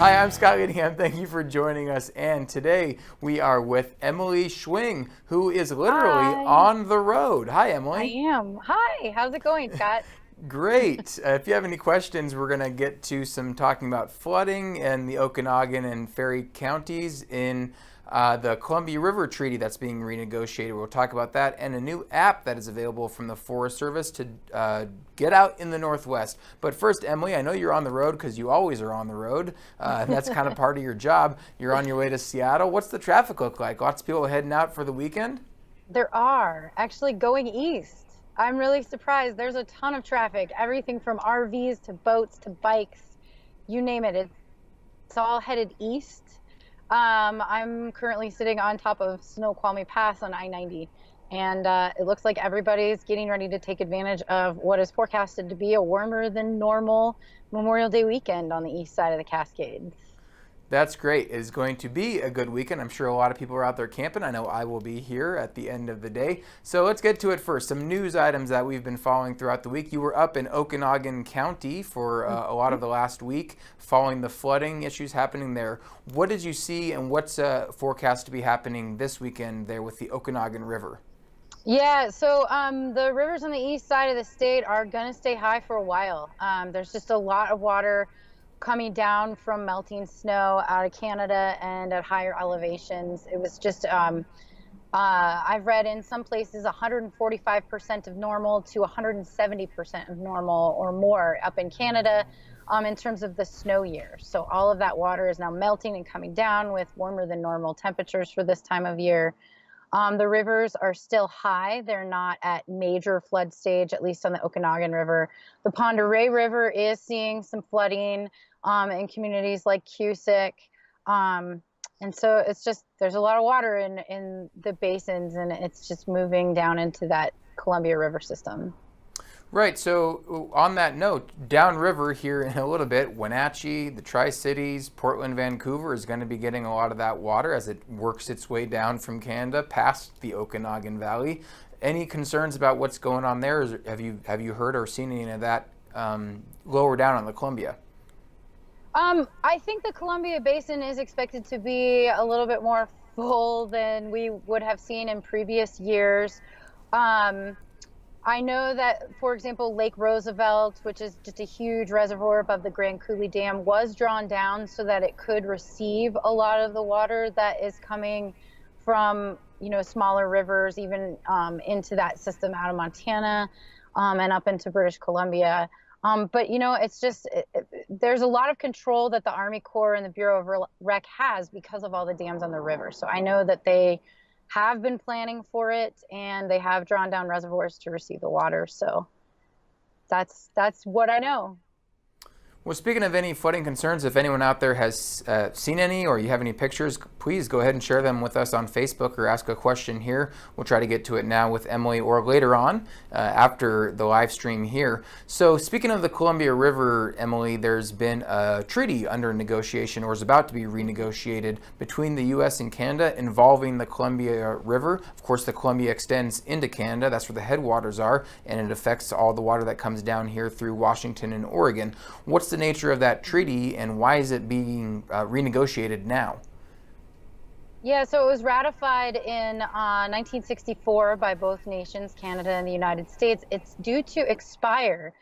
Hi, I'm Scott Leadingham. Thank you for joining us. And today we are with Emily Schwing, who is literally Hi, on the road. Hi, I Emily. am. Hi, how's it going, Scott? Great. If you have any questions, we're going to get to some talking about flooding in the Okanogan and Ferry counties in the Columbia River Treaty that's being renegotiated. We'll talk about that and a new app that is available from the Forest Service to get out in the Northwest. But first, Emily, I know you're on the road because you always are on the road. That's kind of part of your job. You're on your way to Seattle. What's the traffic look like? Lots of people heading out for the weekend? There are actually going east. I'm really surprised. There's a ton of traffic, everything from RVs to boats to bikes, you name it. It's all headed east. I'm currently sitting on top of Snoqualmie Pass on I-90, and it looks like everybody's getting ready to take advantage of what is forecasted to be a warmer than normal Memorial Day weekend on the east side of the Cascades. That's great. It's going to be a good weekend. I'm sure a lot of people are out there camping. I know I will be here at the end of the day. So let's get to it first. Some news items that we've been following throughout the week. You were up in Okanogan County for a lot of the last week following the flooding issues happening there. What did you see and what's forecast to be happening this weekend there with the Okanogan River? Yeah, so the rivers on the east side of the state are going to stay high for a while. There's just a lot of water coming down from melting snow out of Canada and at higher elevations. It was just, I've read in some places 145% of normal to 170% of normal or more up in Canada in terms of the snow year. So all of that water is now melting and coming down with warmer than normal temperatures for this time of year. The rivers are still high. They're not at major flood stage, at least on the Okanogan River. The Pend Oreille River is seeing some flooding in communities like Cusick. And so it's just, there's a lot of water in the basins, and it's just moving down into that Columbia River system. Right. So on that note, downriver here in a little bit, Wenatchee, the Tri-Cities, Portland, Vancouver is going to be getting a lot of that water as it works its way down from Canada past the Okanagan Valley. Any concerns about what's going on there? Have you heard or seen any of that lower down on the Columbia? I think the Columbia Basin is expected to be a little bit more full than we would have seen in previous years. Um, I know that, for example, Lake Roosevelt, which is just a huge reservoir above the Grand Coulee Dam, was drawn down so that it could receive a lot of the water that is coming from, smaller rivers, even into that system out of Montana and up into British Columbia. But it's just there's a lot of control that the Army Corps and the Bureau of Rec has because of all the dams on the river. So I know that they have been planning for it, and they have drawn down reservoirs to receive the water. So that's what I know. Well, speaking of any flooding concerns, if anyone out there has seen any or you have any pictures, please go ahead and share them with us on Facebook or ask a question here. We'll try to get to it now with Emily or later on after the live stream here. So speaking of the Columbia River, Emily, there's been a treaty under negotiation or is about to be renegotiated between the U.S. and Canada involving the Columbia River. Of course, the Columbia extends into Canada. That's where the headwaters are, and it affects all the water that comes down here through Washington and Oregon. What's the nature of that treaty and why is it being renegotiated now? Yeah, so it was ratified in 1964 by both nations, Canada and the United States. It's due to expire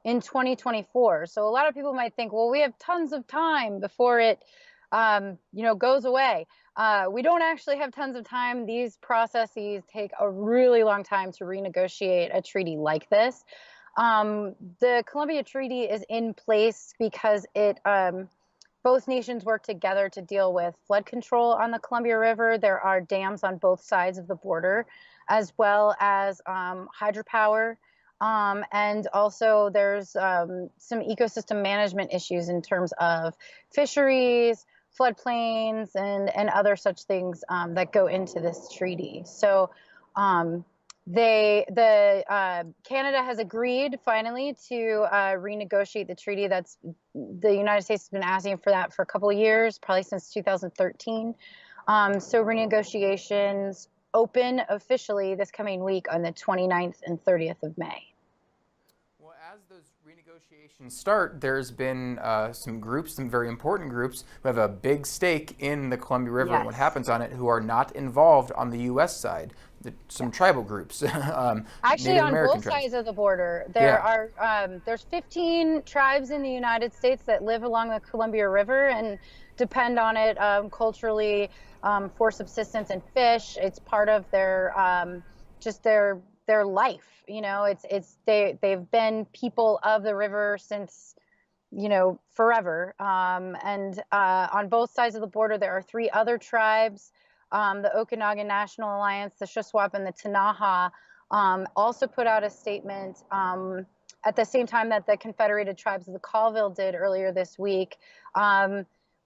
in 2024. So a lot of people might think, well, we have tons of time before it, goes away. We don't actually have tons of time. These processes take a really long time to renegotiate a treaty like this. The Columbia Treaty is in place because both nations work together to deal with flood control on the Columbia River. There are dams on both sides of the border, as well as hydropower. And also there's some ecosystem management issues in terms of fisheries, floodplains, and other such things that go into this treaty. So Canada has agreed finally to renegotiate the treaty. That's the United States has been asking for that for a couple of years, probably since 2013. So renegotiations open officially this coming week on the 29th and 30th of May. Well, as those renegotiations negotiations start, there's been some groups, some very important groups, who have a big stake in the Columbia River and what Yes. happens on it, who are not involved on the U.S. side. Some tribal groups, Actually, Native on American both tribes. sides of the border, Yeah. there's 15 tribes in the United States that live along the Columbia River and depend on it culturally for subsistence and fish. It's part of their just their life. You know, they've been people of the river since forever. And on both sides of the border, there are three other tribes. The Okanagan National Alliance, the Shuswap, and the Tanaha also put out a statement at the same time that the Confederated Tribes of the Colville did earlier this week,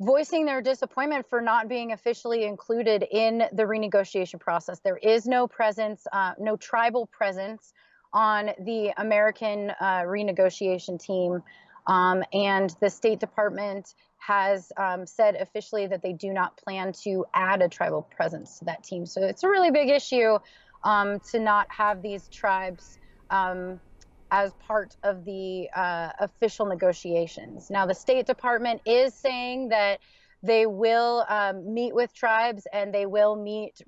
voicing their disappointment for not being officially included in the renegotiation process. There is no presence, no tribal presence on the American renegotiation team. And the State Department has said officially that they do not plan to add a tribal presence to that team. So it's a really big issue to not have these tribes as part of the official negotiations. Now, the State Department is saying that they will meet with tribes and they will meet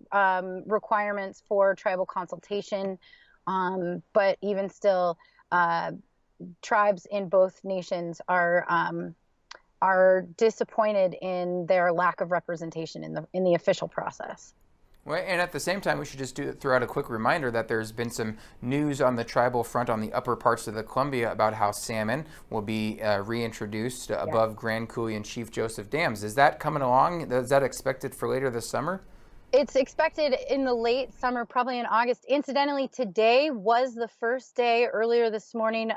requirements for tribal consultation. But even still, tribes in both nations are disappointed in their lack of representation in the official process. Well, and at the same time, we should just throw out a quick reminder that there's been some news on the tribal front on the upper parts of the Columbia about how salmon will be reintroduced above Grand Coulee and Chief Joseph dams. Is that coming along? Is that expected for later this summer? It's expected in the late summer, probably in August. Incidentally, today was the first day, earlier this morning,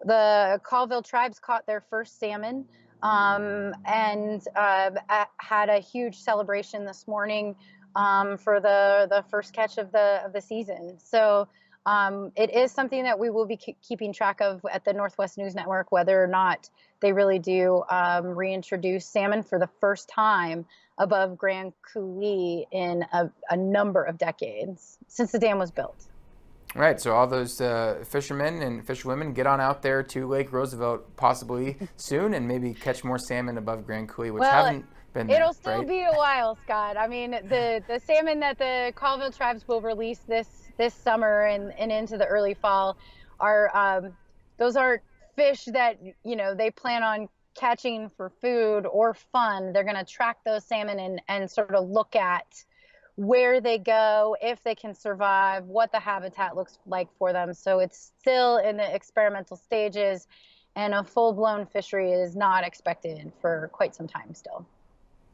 the Colville tribes caught their first salmon and had a huge celebration this morning for the first catch of the season. So it is something that we will be keeping track of at the Northwest News Network, whether or not they really do reintroduce salmon for the first time above Grand Coulee in a number of decades since the dam was built. Right, so all those fishermen and fisherwomen get on out there to Lake Roosevelt possibly soon and maybe catch more salmon above Grand Coulee, which haven't been there, it'll still right? be a while, Scott. I mean, the salmon that the Colville tribes will release this summer and into the early fall are those aren't fish that they plan on catching for food or fun. They're going to track those salmon and sort of look at where they go, if they can survive, what the habitat looks like for them. So it's still in the experimental stages, and a full-blown fishery is not expected for quite some time still.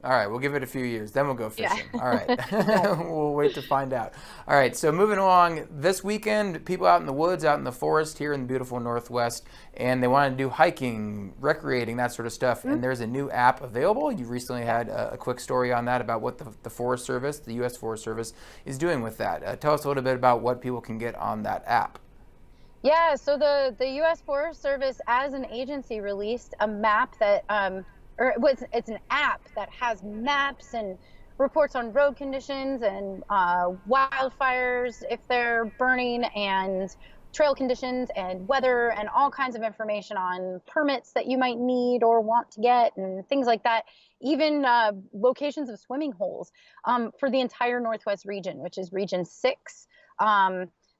All right, we'll give it a few years, then we'll go fishing. Yeah. All right, we'll wait to find out. All right, so moving along, this weekend, people out in the woods, out in the forest here in the beautiful Northwest, and they want to do hiking, recreating, that sort of stuff, and there's a new app available. You recently had a quick story on that about what the Forest Service, the U.S. Forest Service, is doing with that. Tell us a little bit about what people can get on that app. Yeah, so the U.S. Forest Service, as an agency, released a map that it's an app that has maps and reports on road conditions and wildfires if they're burning, and trail conditions and weather and all kinds of information on permits that you might need or want to get and things like that. Even locations of swimming holes for the entire Northwest region, which is Region 6.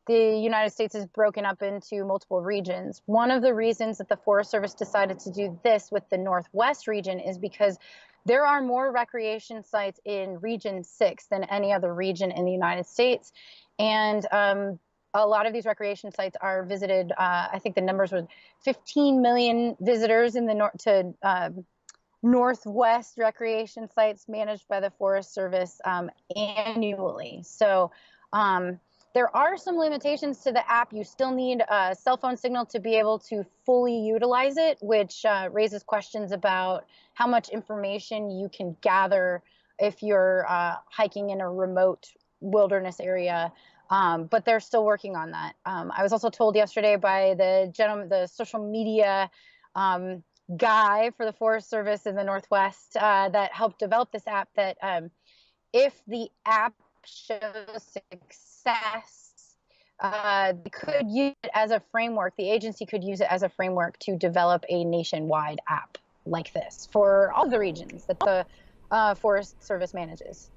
The United States is broken up into multiple regions. One of the reasons that the Forest Service decided to do this with the Northwest region is because there are more recreation sites in Region 6 than any other region in the United States. And a lot of these recreation sites are visited. I think the numbers were 15 million visitors in the Northwest recreation sites managed by the Forest Service annually. So there are some limitations to the app. You still need a cell phone signal to be able to fully utilize it, which raises questions about how much information you can gather if you're hiking in a remote wilderness area. But they're still working on that. I was also told yesterday by the social media guy for the Forest Service in the Northwest that helped develop this app that if the app shows success they could use it as a framework. The agency could use it as a framework to develop a nationwide app like this for all the regions that the Forest Service manages.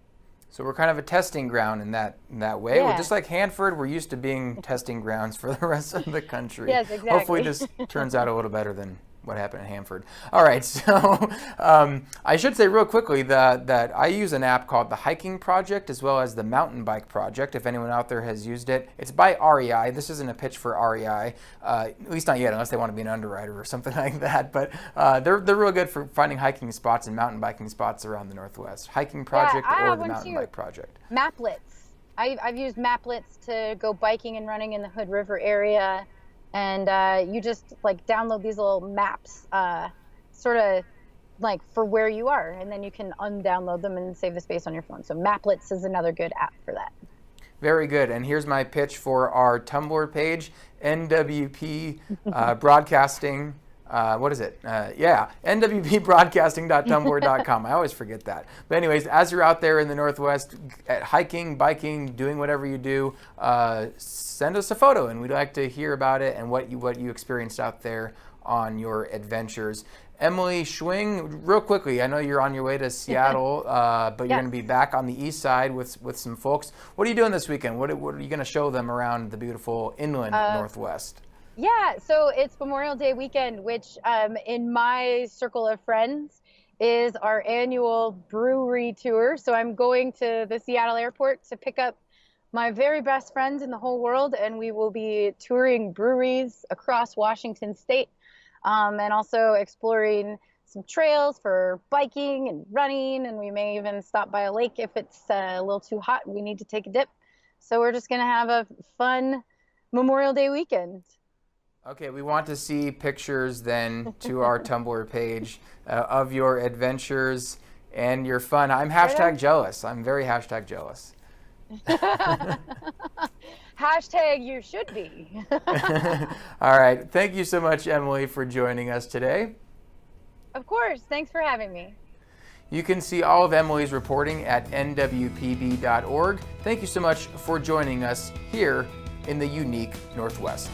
So we're kind of a testing ground in that way. Yeah. Well, just like Hanford, we're used to being testing grounds for the rest of the country. Yes, exactly. Hopefully this turns out a little better than what happened in Hanford. All right, so I should say real quickly that I use an app called the Hiking Project as well as the Mountain Bike Project, if anyone out there has used it. It's by REI. This isn't a pitch for REI, at least not yet, unless they want to be an underwriter or something like that. But they're real good for finding hiking spots and mountain biking spots around the Northwest. Hiking Project or the Mountain Bike Project. Maplets. I've used Maplets to go biking and running in the Hood River area. And you just like download these little maps, sort of like for where you are, and then you can undownload them and save the space on your phone. So Maplets is another good app for that. Very good. And here's my pitch for our Tumblr page, NWP Broadcasting. What is it? nwpbroadcasting.tumblr.com. I always forget that. But anyways, as you're out there in the Northwest, hiking, biking, doing whatever you do, send us a photo, and we'd like to hear about it and what you experienced out there on your adventures. Emily Schwing, real quickly, I know you're on your way to Seattle, but you're going to be back on the east side with some folks. What are you doing this weekend? What are you going to show them around the beautiful inland Northwest? Yeah, so it's Memorial Day weekend, which in my circle of friends is our annual brewery tour. So I'm going to the Seattle airport to pick up my very best friends in the whole world, and we will be touring breweries across Washington state, and also exploring some trails for biking and running, and we may even stop by a lake if it's a little too hot and we need to take a dip. So we're just going to have a fun Memorial Day weekend. Okay, we want to see pictures then to our Tumblr page of your adventures and your fun. I'm hashtag jealous. I'm very hashtag jealous. Hashtag you should be. All right. Thank you so much, Emily, for joining us today. Of course. Thanks for having me. You can see all of Emily's reporting at nwpb.org. Thank you so much for joining us here in the unique Northwest.